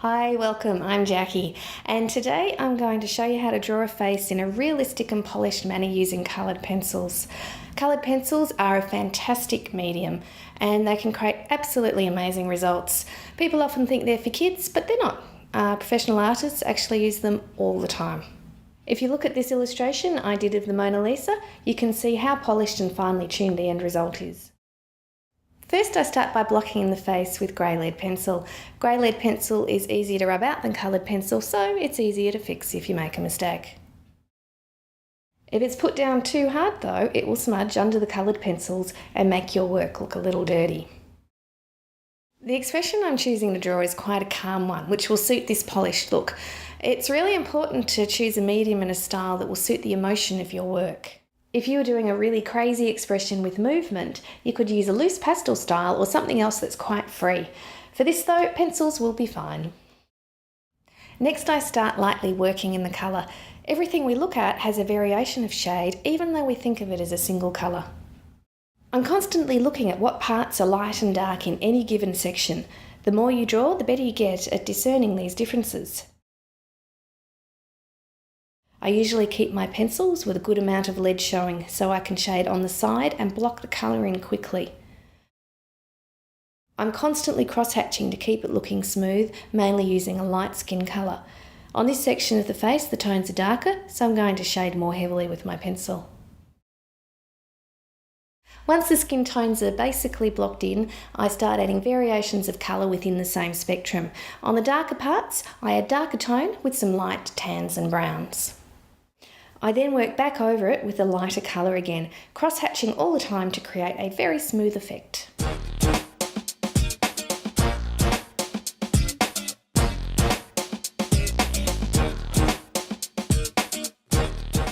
Hi, welcome. I'm Jacqui, and today I'm going to show you how to draw a face in a realistic and polished manner using coloured pencils. Coloured pencils are a fantastic medium and they can create absolutely amazing results. People often think they're for kids, but they're not. Professional artists actually use them all the time. If you look at this illustration I did of the Mona Lisa, you can see how polished and finely tuned the end result is. First, I start by blocking in the face with grey lead pencil. Grey lead pencil is easier to rub out than coloured pencil, so it's easier to fix if you make a mistake. If it's put down too hard though, it will smudge under the coloured pencils and make your work look a little dirty. The expression I'm choosing to draw is quite a calm one, which will suit this polished look. It's really important to choose a medium and a style that will suit the emotion of your work. If you were doing a really crazy expression with movement, you could use a loose pastel style or something else that's quite free. For this though, pencils will be fine. Next, I start lightly working in the colour. Everything we look at has a variation of shade, even though we think of it as a single colour. I'm constantly looking at what parts are light and dark in any given section. The more you draw, the better you get at discerning these differences. I usually keep my pencils with a good amount of lead showing so I can shade on the side and block the colour in quickly. I'm constantly cross-hatching to keep it looking smooth, mainly using a light skin colour. On this section of the face the tones are darker, so I'm going to shade more heavily with my pencil. Once the skin tones are basically blocked in, I start adding variations of colour within the same spectrum. On the darker parts, I add darker tone with some light tans and browns. I then work back over it with a lighter colour again, cross-hatching all the time to create a very smooth effect.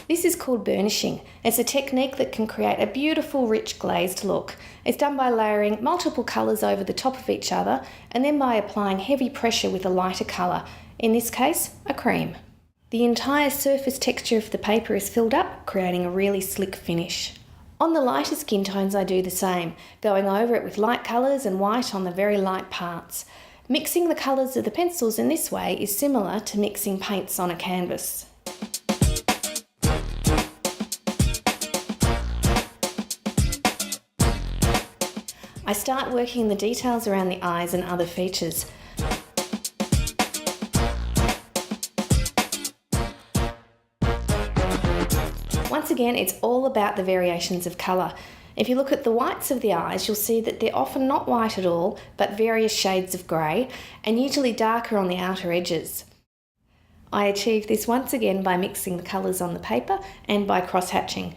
This is called burnishing. It's a technique that can create a beautiful, rich glazed look. It's done by layering multiple colours over the top of each other and then by applying heavy pressure with a lighter colour, in this case, a cream. The entire surface texture of the paper is filled up, creating a really slick finish. On the lighter skin tones I do the same, going over it with light colours and white on the very light parts. Mixing the colours of the pencils in this way is similar to mixing paints on a canvas. I start working the details around the eyes and other features. Once again, it's all about the variations of colour. If you look at the whites of the eyes, you'll see that they're often not white at all, but various shades of grey, and usually darker on the outer edges. I achieve this once again by mixing the colours on the paper and by cross-hatching.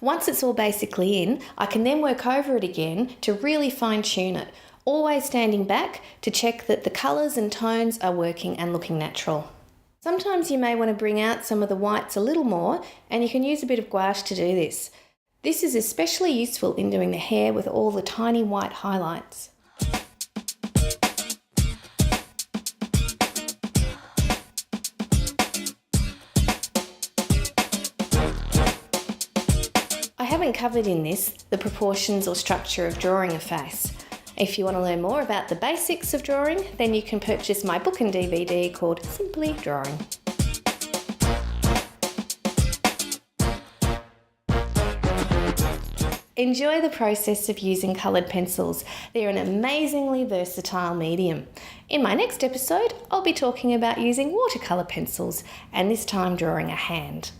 Once it's all basically in, I can then work over it again to really fine-tune it, always standing back to check that the colours and tones are working and looking natural. Sometimes you may want to bring out some of the whites a little more, and you can use a bit of gouache to do this. This is especially useful in doing the hair with all the tiny white highlights. I haven't covered in this the proportions or structure of drawing a face. If you want to learn more about the basics of drawing, then you can purchase my book and DVD called Simply Drawing. Enjoy the process of using coloured pencils. They're an amazingly versatile medium. In my next episode, I'll be talking about using watercolour pencils, and this time drawing a hand.